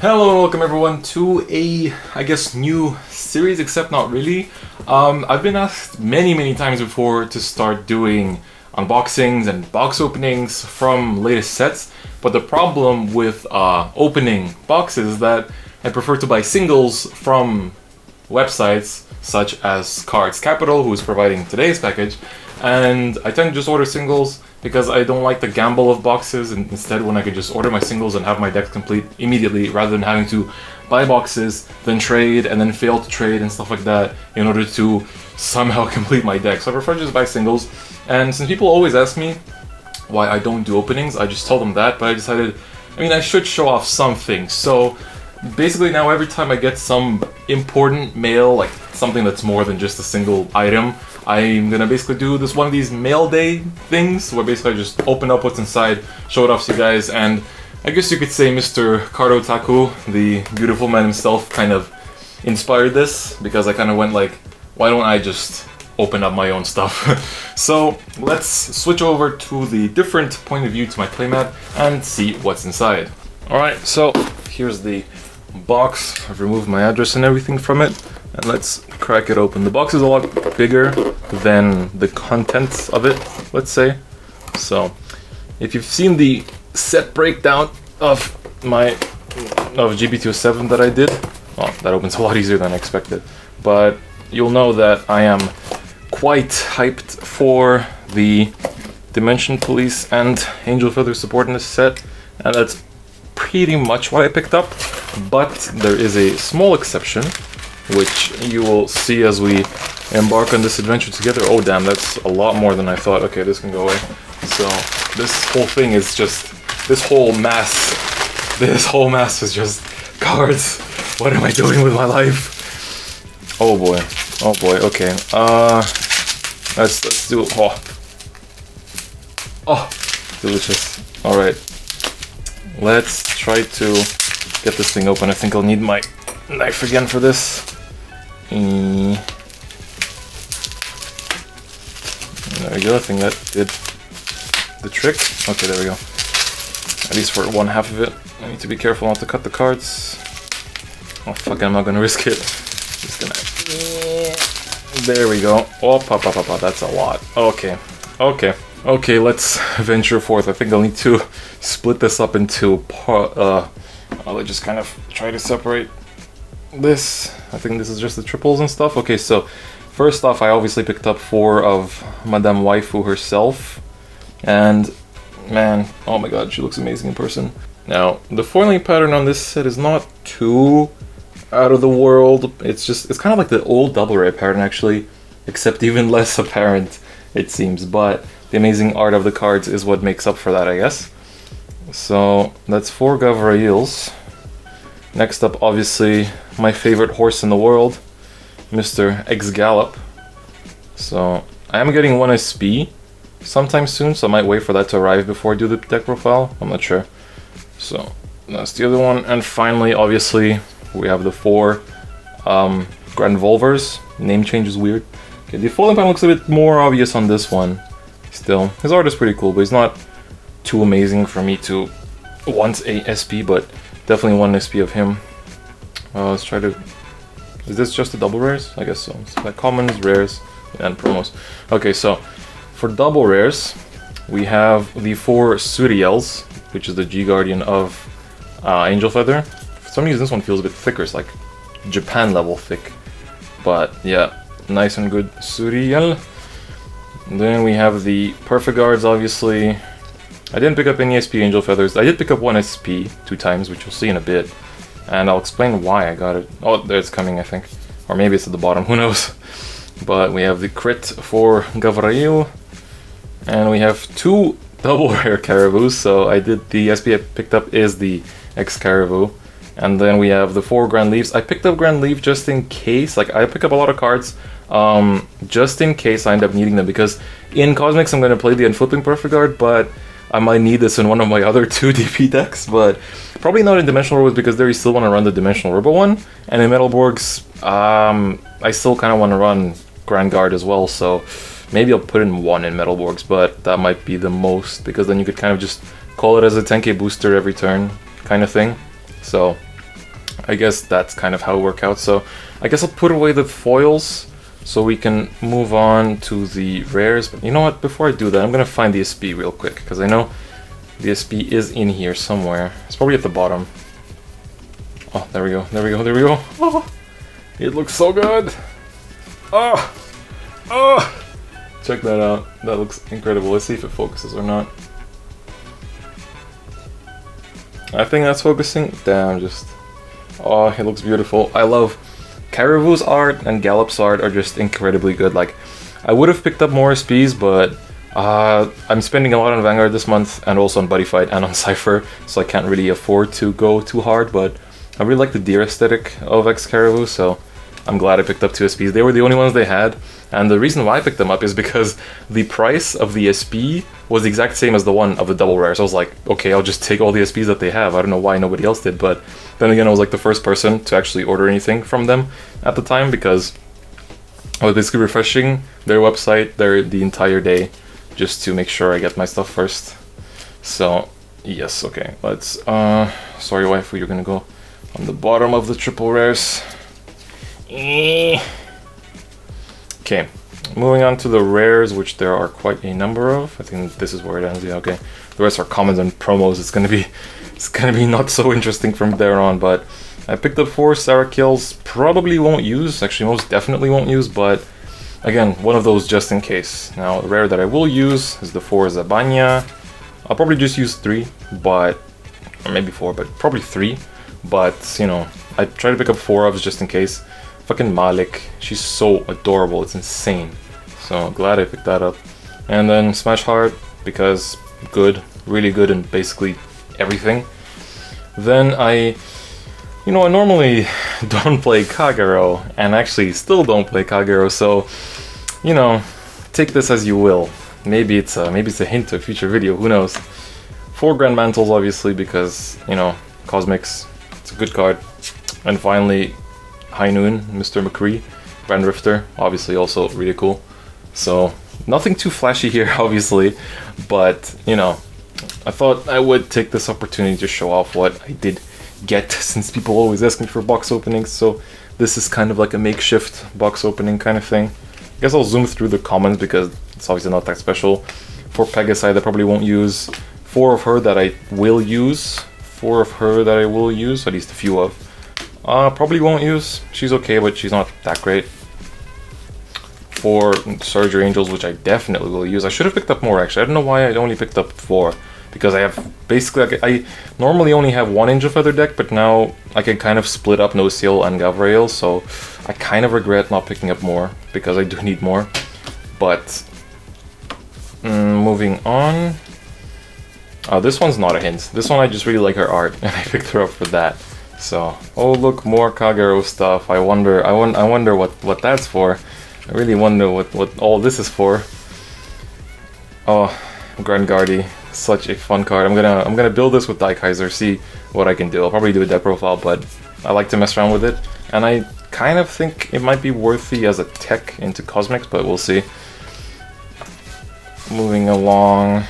Hello and welcome everyone to a, I guess, new series, except not really. I've been asked many times before to start doing unboxings and box openings from latest sets, but the problem with opening boxes is that I prefer to buy singles from websites such as Cards Capital, who is providing today's package, and I tend to just order singles because I don't like the gamble of boxes, and instead when I could just order my singles and have my deck complete immediately rather than having to buy boxes, then trade, and then fail to trade and stuff like that in order to somehow complete my deck. So I prefer to just buy singles, and since people always ask me why I don't do openings, I just told them that, but I decided, I should show off something. So basically now every time I get some important mail, like something that's more than just a single item, I'm gonna basically do this one of these mail day things where basically I just open up what's inside, show it off to you guys, and I guess you could say Mr. Card Otaku, the beautiful man himself, kind of inspired this, because I kind of went like, why don't I just open up my own stuff? So let's switch over to the different point of view to my playmat and see what's inside. Alright, so here's the box. I've removed my address and everything from it, and let's crack it open. The box is a lot bigger than the contents of it, let's say. So if you've seen the set breakdown of G-BT07 that I did, well, that opens a lot easier than I expected, but you'll know that I am quite hyped for the Dimension Police and Angel Feather support in this set, and that's pretty much what I picked up. But there is a small exception, which you will see as we embark on this adventure together. Oh damn, that's a lot more than I thought. Okay, this can go away. So this whole thing is just, this whole mass is just cards. What am I doing with my life? Oh boy, okay. Let's do, oh, delicious. All right, let's try to get this thing open. I think I'll need my knife again for this. There we go, I think that did the trick. Okay, there we go. At least for one half of it. I need to be careful not to cut the cards. Oh fuck it, I'm not gonna risk it. Just gonna... There we go. Oh, pop, that's a lot. Okay, let's venture forth. I think I'll need to split this up into I'll just kind of try to separate this. I think this is just the triples and stuff. Okay, so first off, I obviously picked up 4 of Madame Waifu herself, and man, oh my god, she looks amazing in person. Now, the foiling pattern on this set is not too out of the world. It's kind of like the old double rare pattern actually, except even less apparent, it seems, but the amazing art of the cards is what makes up for that, I guess. So that's 4 Gavrails. Next up, obviously, my favorite horse in the world, Mr. X-gallop. So I am getting 1 SP sometime soon, so I might wait for that to arrive before I do the deck profile. I'm not sure. So that's the other one. And finally, obviously, we have the 4 Grand Volvers. Name change is weird. Okay, the foiling pattern looks a bit more obvious on this one. Still, his art is pretty cool, but he's not too amazing for me to want a SP, but definitely 1 SP of him. Let's try to... Is this just the double rares? I guess so. It's like commons, rares, and promos. Okay, so for double rares, we have the 4 Suriels, which is the G-Guardian of Angel Feather. For some reason, this one feels a bit thicker. It's like Japan level thick. But yeah, nice and good Suriel. Then we have the Perfect Guards, obviously. I didn't pick up any SP Angel Feathers. I did pick up 1 SP 2 times, which you'll see in a bit. And I'll explain why I got it. Oh, there it's coming, I think. Or maybe it's at the bottom, who knows. But we have the crit for Gavrail. And we have 2 double rare Caribous. So I did, the SP I picked up is the X-Caribou. And then we have the 4 Grand Leaves. I picked up Grand Leaf just in case. Like, I pick up a lot of cards just in case I end up needing them. Because in Cosmics I'm going to play the Unflipping Perfect Guard, but I might need this in one of my other 2 DP decks, but probably not in Dimensional Robots because there you still want to run the Dimensional Robo one, and in Metalborgs, I still kind of want to run Grand Guard as well, so maybe I'll put in 1 in Metalborgs, but that might be the most, because then you could kind of just call it as a 10k booster every turn kind of thing. So I guess that's kind of how it works out. So I guess I'll put away the foils so we can move on to the rares. But you know what, before I do that, I'm gonna find the SP real quick, because I know the SP is in here somewhere. It's probably at the bottom. Oh, there we go, there we go, there we go. Oh, it looks so good. Oh, oh, check that out. That looks incredible. Let's see if it focuses or not. I think that's focusing. Damn, just... Oh, it looks beautiful. I love Caribou's art and Gallop's art are just incredibly good. Like, I would have picked up more SPs, but I'm spending a lot on Vanguard this month, and also on DifferentFight and on Cypher, so I can't really afford to go too hard, but I really like the deer aesthetic of X-Caribou, so I'm glad I picked up 2 SPs. They were the only ones they had, and the reason why I picked them up is because the price of the SP was the exact same as the one of the double rare. So I was like, okay, I'll just take all the SPs that they have. I don't know why nobody else did, but then again, I was like the first person to actually order anything from them at the time, because I was basically refreshing their website the entire day just to make sure I get my stuff first. So yes, okay, let's sorry wife, you're gonna go on the bottom of the triple rares. Okay, moving on to the rares, which there are quite a number of. I think this is where it ends. Yeah, okay. The rest are commons and promos. It's gonna be not so interesting from there on. But I picked up 4 Sarah kills. Probably won't use. Actually, most definitely won't use. But again, one of those just in case. Now, the rare that I will use is the 4 Zabanya. I'll probably just use 3, but or maybe 4, but probably 3. But you know, I try to pick up 4 ofs just in case. Fucking Malik, she's so adorable, it's insane. So glad I picked that up. And then Smash Heart, because good, really good in basically everything. Then I normally don't play Kagero, and actually still don't play Kagero, so, you know, take this as you will. Maybe it's a hint to a future video, who knows. 4 Grand Mantles, obviously, because, you know, Cosmics, it's a good card. And finally, High Noon, Mr. McCree, Grand Rifter, obviously also really cool. So, nothing too flashy here, obviously, but, you know, I thought I would take this opportunity to show off what I did get, since people always ask me for box openings, so this is kind of like a makeshift box opening kind of thing. I guess I'll zoom through the commons because it's obviously not that special. For Pegasi, I probably won't use. 4 of her that I will use. 4 of her that I will use, at least a few of. Probably won't use. She's okay, but she's not that great. 4 Surgery Angels, which I definitely will use. I should have picked up more, actually. I don't know why I only picked up 4. Because I have, basically, I normally only have 1 Angel Feather deck, but now I can kind of split up No Seal and Gavrail, so I kind of regret not picking up more, because I do need more. But, moving on. This one's not a hint. This one I just really like her art, and I picked her up for that. So, oh look, more Kagero stuff. I wonder what that's for. I really wonder what all this is for. Oh, Grand Guardi, such a fun card. I'm gonna build this with Daikaiser, see what I can do. I'll probably do a deck profile, but I like to mess around with it, and I kind of think it might be worthy as a tech into Cosmics, but we'll see. Moving along.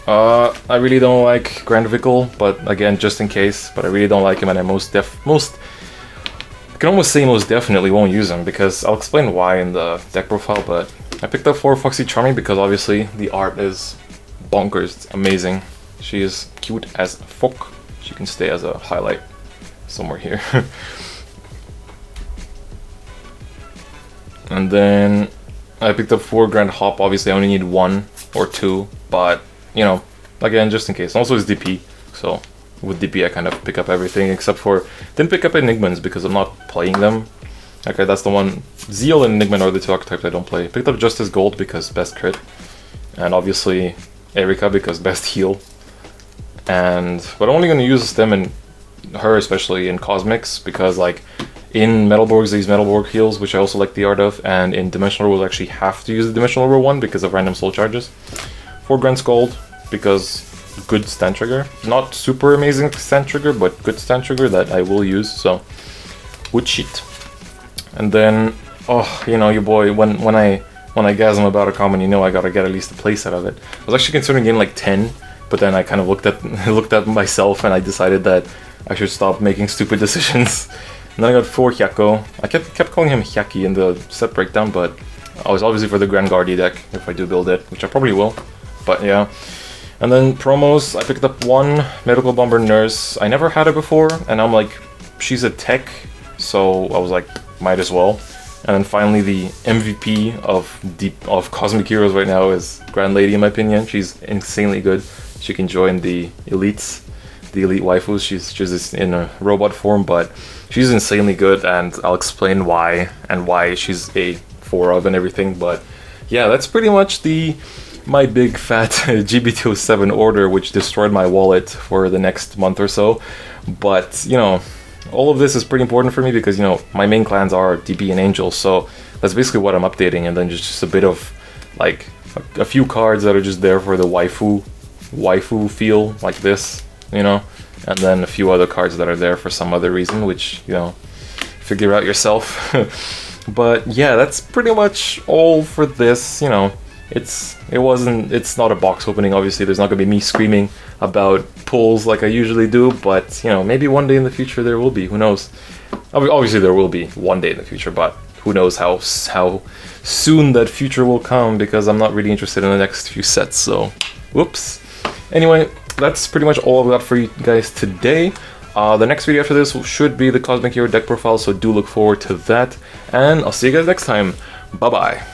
I really don't like Grand Vickle, but again, just in case, but I really don't like him, and I I can almost say most definitely won't use him, because I'll explain why in the deck profile, but I picked up 4 Foxy Charming because obviously the art is bonkers, it's amazing. She is cute as fuck. She can stay as a highlight somewhere here. And then I picked up 4 Grand Hop, obviously I only need 1 or 2, but you know, again, just in case. Also, it's DP, so with DP I kind of pick up everything except for... Didn't pick up Enigmans because I'm not playing them. Okay, that's the one. Zeal and Enigman are the 2 archetypes I don't play. Picked up Justice Gold because best crit. And obviously Erika because best heal. But I'm only going to use them and her especially in Cosmics because like in Metalborgs these Metalborg heals, which I also like the art of, and in Dimensional Rules I actually have to use the Dimensional Rule one because of random soul charges. 4 Grand Scold because good stand trigger. Not super amazing stand trigger, but good stand trigger that I will use, so wood sheet. And then, oh, you know, your boy, when I gasm about a common, you know I gotta get at least a place out of it. I was actually considering getting like 10, but then I kind of looked at myself and I decided that I should stop making stupid decisions. And then I got 4 Hyako. I kept calling him Hyaki in the set breakdown, but I was obviously for the Grand Guardi deck, if I do build it, which I probably will. But yeah. And then promos, I picked up 1 Medical Bomber Nurse. I never had her before, and I'm like, she's a tech, so I was like, might as well. And then finally the MVP of Cosmic Heroes right now is Grand Lady, in my opinion. She's insanely good. She can join the elites, the elite waifus. She's just in a robot form, but she's insanely good, and I'll explain why, and why she's a 4 of and everything. But yeah, that's pretty much my big fat G-BT07 order, which destroyed my wallet for the next month or so. But, you know, all of this is pretty important for me because, you know, my main clans are DB and Angel, so that's basically what I'm updating, and then just a bit of, like, a few cards that are just there for the waifu feel, like this, you know, and then a few other cards that are there for some other reason, which, you know, figure out yourself. But yeah, that's pretty much all for this, you know. It's not a box opening, obviously. There's not gonna be me screaming about pulls like I usually do, but, you know, maybe one day in the future there will be, who knows. Obviously there will be one day in the future, but who knows how soon that future will come, because I'm not really interested in the next few sets, so whoops. Anyway, that's pretty much all I've got for you guys today. The next video after this should be the Cosmic Hero deck profile, so do look forward to that, and I'll see you guys next time. Bye bye.